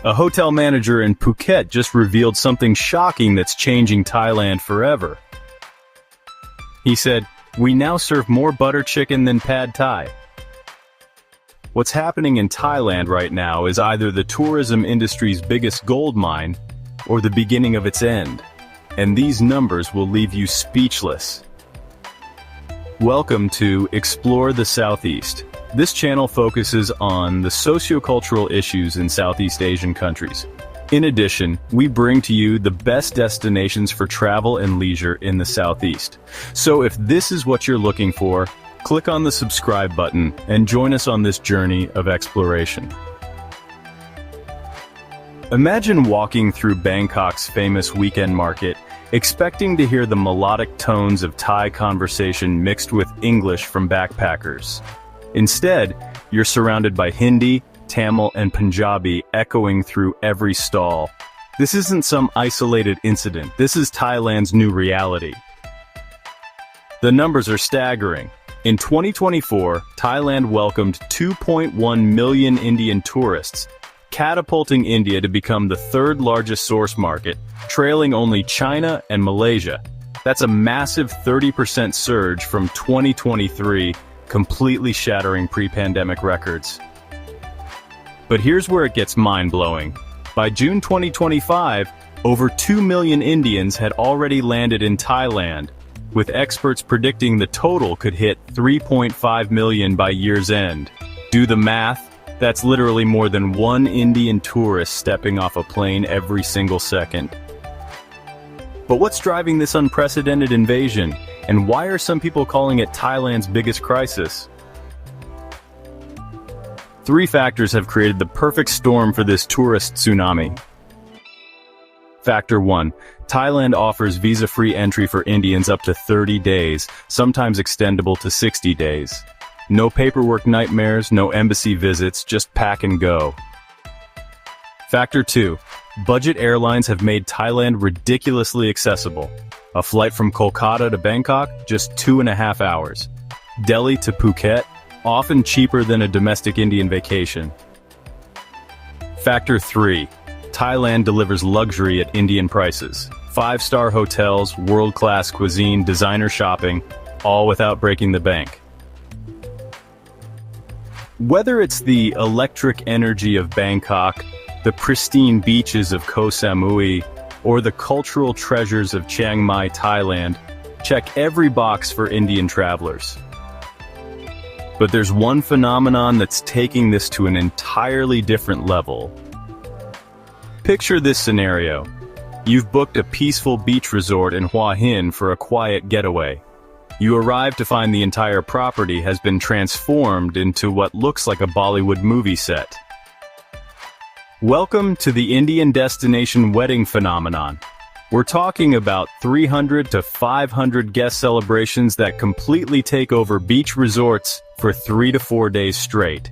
A hotel manager in Phuket just revealed something shocking that's changing Thailand forever. He said, "We now serve more butter chicken than pad thai." What's happening in Thailand right now is either the tourism industry's biggest gold mine or the beginning of its end, and these numbers will leave you speechless. Welcome to Explore the Southeast. This channel focuses on the sociocultural issues in Southeast Asian countries. In addition, we bring to you the best destinations for travel and leisure in the Southeast. So if this is what you're looking for, click on the subscribe button and join us on this journey of exploration. Imagine walking through Bangkok's famous weekend market, expecting to hear the melodic tones of Thai conversation mixed with English from backpackers. Instead, you're surrounded by Hindi, Tamil, and Punjabi echoing through every stall. This isn't some isolated incident. This is Thailand's new reality. The numbers are staggering. In 2024, Thailand welcomed 2.1 million Indian tourists, catapulting India to become the third largest source market, trailing only China and Malaysia. That's a massive 30% surge from 2023, completely shattering pre-pandemic records. But here's where it gets mind-blowing. By June 2025, over 2 million Indians had already landed in Thailand, with experts predicting the total could hit 3.5 million by year's end. Do the math. That's literally more than one Indian tourist stepping off a plane every single second. But what's driving this unprecedented invasion? And why are some people calling it Thailand's biggest crisis? Three factors have created the perfect storm for this tourist tsunami. Factor 1. Thailand offers visa-free entry for Indians up to 30 days, sometimes extendable to 60 days. No paperwork nightmares, no embassy visits, just pack and go. Factor 2. Budget airlines have made Thailand ridiculously accessible. A flight from Kolkata to Bangkok, just 2.5 hours. Delhi to Phuket, often cheaper than a domestic Indian vacation. Factor 3. Thailand delivers luxury at Indian prices. 5-star hotels, world-class cuisine, designer shopping, all without breaking the bank. Whether it's the electric energy of Bangkok, the pristine beaches of Koh Samui, or the cultural treasures of Chiang Mai, Thailand, check every box for Indian travelers. But there's one phenomenon that's taking this to an entirely different level. Picture this scenario. You've booked a peaceful beach resort in Hua Hin for a quiet getaway. You arrive to find the entire property has been transformed into what looks like a Bollywood movie set. Welcome to the Indian destination wedding phenomenon. We're talking about 300 to 500 guest celebrations that completely take over beach resorts for 3 to 4 days straight.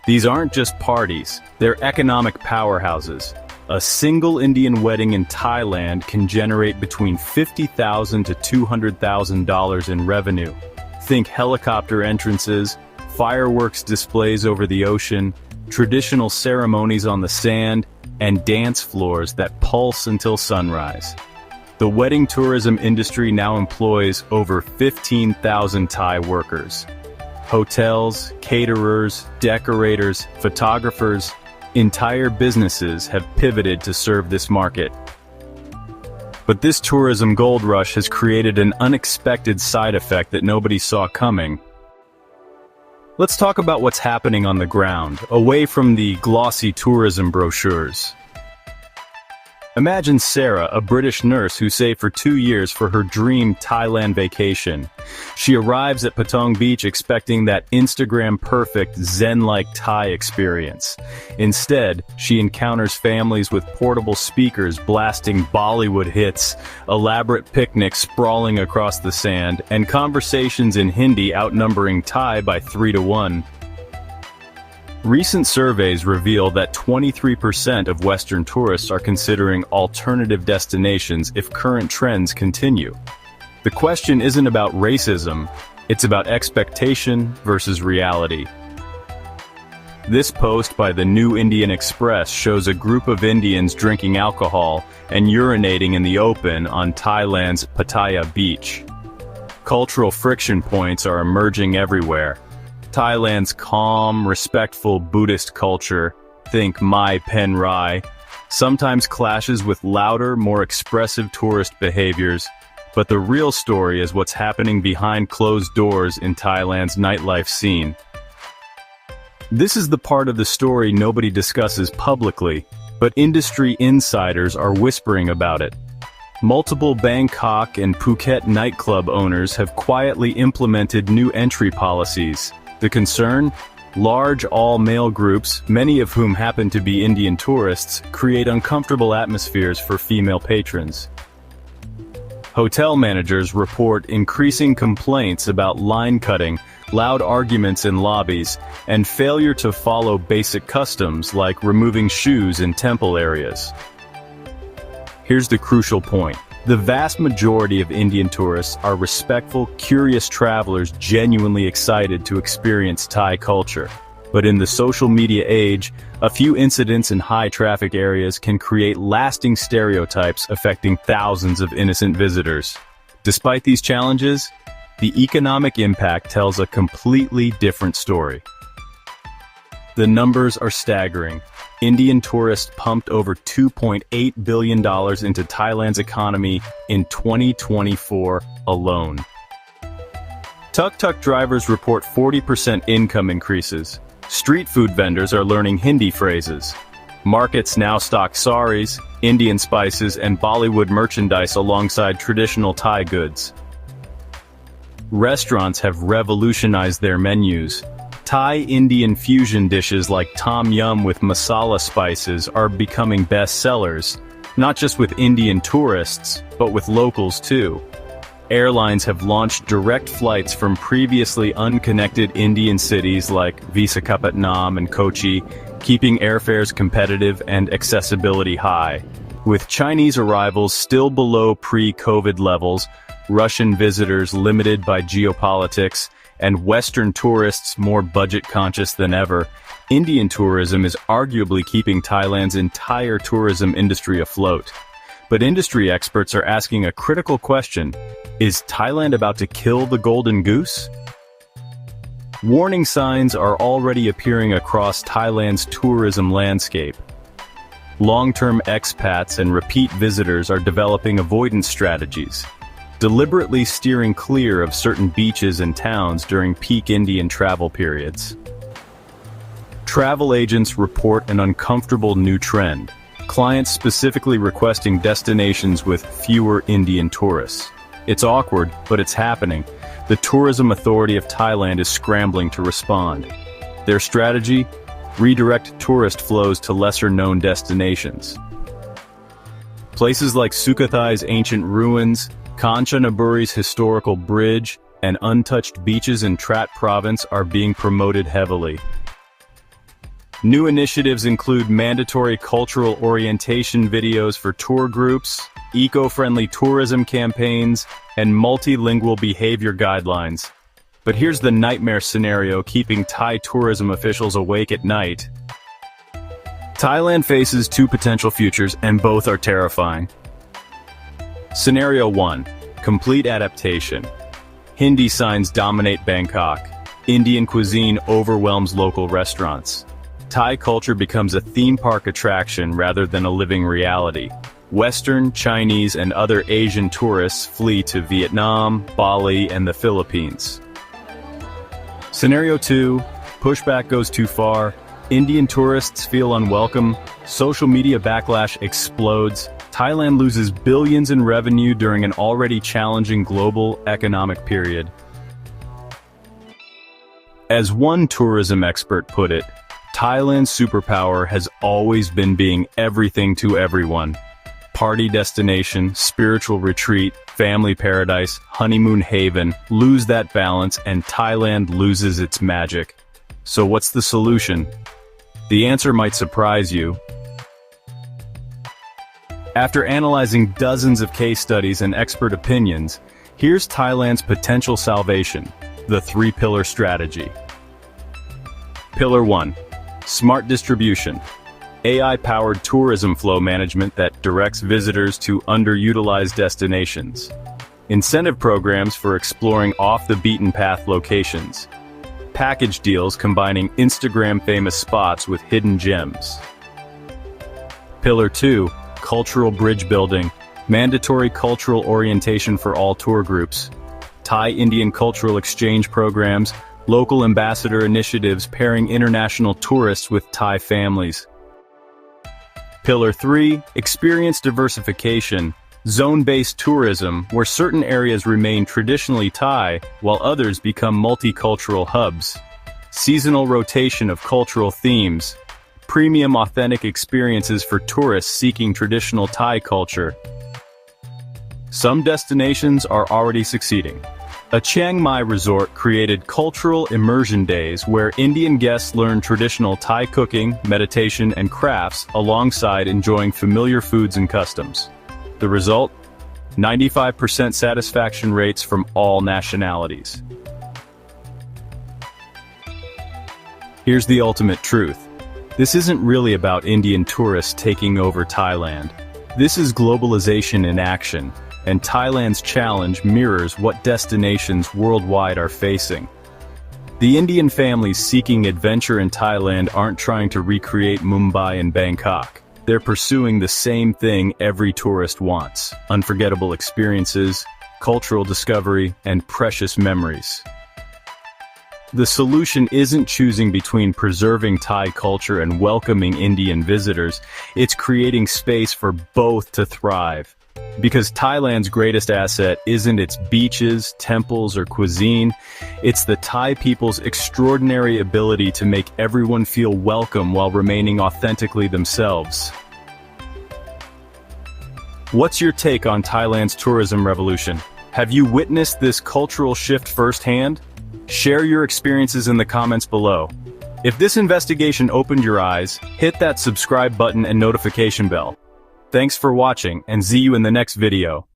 These aren't just parties, they're economic powerhouses. A single Indian wedding in Thailand can generate between $50,000 to $200,000 in revenue. Think helicopter entrances, fireworks displays over the ocean, traditional ceremonies on the sand, and dance floors that pulse until sunrise. The wedding tourism industry now employs over 15,000 Thai workers. Hotels, caterers, decorators, photographers, entire businesses have pivoted to serve this market. But this tourism gold rush has created an unexpected side effect that nobody saw coming. Let's talk about what's happening on the ground, away from the glossy tourism brochures. Imagine Sarah, a British nurse who saved for 2 years for her dream Thailand vacation. She arrives at Patong Beach expecting that Instagram-perfect, zen-like Thai experience. Instead, she encounters families with portable speakers blasting Bollywood hits, elaborate picnics sprawling across the sand, and conversations in Hindi outnumbering Thai by 3 to 1. Recent surveys reveal that 23% of Western tourists are considering alternative destinations if current trends continue. The question isn't about racism, it's about expectation versus reality. This post by the New Indian Express shows a group of Indians drinking alcohol and urinating in the open on Thailand's Pattaya beach. Cultural friction points are emerging everywhere. Thailand's calm, respectful Buddhist culture, think Mai Pen Rai, sometimes clashes with louder, more expressive tourist behaviors, but the real story is what's happening behind closed doors in Thailand's nightlife scene. This is the part of the story nobody discusses publicly, but industry insiders are whispering about it. Multiple Bangkok and Phuket nightclub owners have quietly implemented new entry policies. The concern? Large all-male groups, many of whom happen to be Indian tourists, create uncomfortable atmospheres for female patrons. Hotel managers report increasing complaints about line cutting, loud arguments in lobbies, and failure to follow basic customs like removing shoes in temple areas. Here's the crucial point. The vast majority of Indian tourists are respectful, curious travelers genuinely excited to experience Thai culture. But in the social media age, a few incidents in high-traffic areas can create lasting stereotypes affecting thousands of innocent visitors. Despite these challenges, the economic impact tells a completely different story. The numbers are staggering. Indian tourists pumped over $2.8 billion into Thailand's economy in 2024 alone. Tuk-tuk drivers report 40% income increases. Street food vendors are learning Hindi phrases. Markets now stock saris, Indian spices, and Bollywood merchandise alongside traditional Thai goods. Restaurants have revolutionized their menus. Thai-Indian fusion dishes like tom yum with masala spices are becoming bestsellers, not just with Indian tourists, but with locals too. Airlines have launched direct flights from previously unconnected Indian cities like Visakhapatnam and Kochi, keeping airfares competitive and accessibility high. With Chinese arrivals still below pre-COVID levels, Russian visitors limited by geopolitics, and Western tourists more budget-conscious than ever, Indian tourism is arguably keeping Thailand's entire tourism industry afloat. But industry experts are asking a critical question: is Thailand about to kill the golden goose? Warning signs are already appearing across Thailand's tourism landscape. Long-term expats and repeat visitors are developing avoidance strategies, deliberately steering clear of certain beaches and towns during peak Indian travel periods. Travel agents report an uncomfortable new trend: clients specifically requesting destinations with fewer Indian tourists. It's awkward, but it's happening. The Tourism Authority of Thailand is scrambling to respond. Their strategy? Redirect tourist flows to lesser-known destinations. Places like Sukhothai's ancient ruins, Kanchanaburi's historical bridge, and untouched beaches in Trat province are being promoted heavily. New initiatives include mandatory cultural orientation videos for tour groups, eco-friendly tourism campaigns, and multilingual behavior guidelines. But here's the nightmare scenario keeping Thai tourism officials awake at night. Thailand faces two potential futures, and both are terrifying. Scenario 1. Complete adaptation. Hindi signs dominate Bangkok. Indian cuisine overwhelms local restaurants. Thai culture becomes a theme park attraction rather than a living reality. Western, Chinese, and other Asian tourists flee to Vietnam, Bali, and the Philippines. Scenario 2. Pushback goes too far. Indian tourists feel unwelcome. Social media backlash explodes. Thailand loses billions in revenue during an already challenging global economic period. As one tourism expert put it, Thailand's superpower has always been being everything to everyone. Party destination, spiritual retreat, family paradise, honeymoon haven. Lose that balance and Thailand loses its magic. So what's the solution? The answer might surprise you. After analyzing dozens of case studies and expert opinions, here's Thailand's potential salvation: the three-pillar strategy. Pillar 1. Smart distribution. AI-powered tourism flow management that directs visitors to underutilized destinations. Incentive programs for exploring off-the-beaten-path locations. Package deals combining Instagram-famous spots with hidden gems. Pillar 2. Cultural bridge building. Mandatory cultural orientation for all tour groups. Thai-Indian cultural exchange programs, local ambassador initiatives pairing international tourists with Thai families. Pillar 3. Experience diversification. Zone-based tourism, where certain areas remain traditionally Thai, while others become multicultural hubs. Seasonal rotation of cultural themes. Premium authentic experiences for tourists seeking traditional Thai culture. Some destinations are already succeeding. A Chiang Mai resort created cultural immersion days where Indian guests learn traditional Thai cooking, meditation, and crafts alongside enjoying familiar foods and customs. The result? 95% satisfaction rates from all nationalities. Here's the ultimate truth. This isn't really about Indian tourists taking over Thailand. This is globalization in action, and Thailand's challenge mirrors what destinations worldwide are facing. The Indian families seeking adventure in Thailand aren't trying to recreate Mumbai and Bangkok. They're pursuing the same thing every tourist wants: unforgettable experiences, cultural discovery, and precious memories. The solution isn't choosing between preserving Thai culture and welcoming Indian visitors, it's creating space for both to thrive. Because Thailand's greatest asset isn't its beaches, temples, or cuisine, it's the Thai people's extraordinary ability to make everyone feel welcome while remaining authentically themselves. What's your take on Thailand's tourism revolution? Have you witnessed this cultural shift firsthand? Share your experiences in the comments below. If this investigation opened your eyes, hit that subscribe button and notification bell. Thanks for watching, and see you in the next video.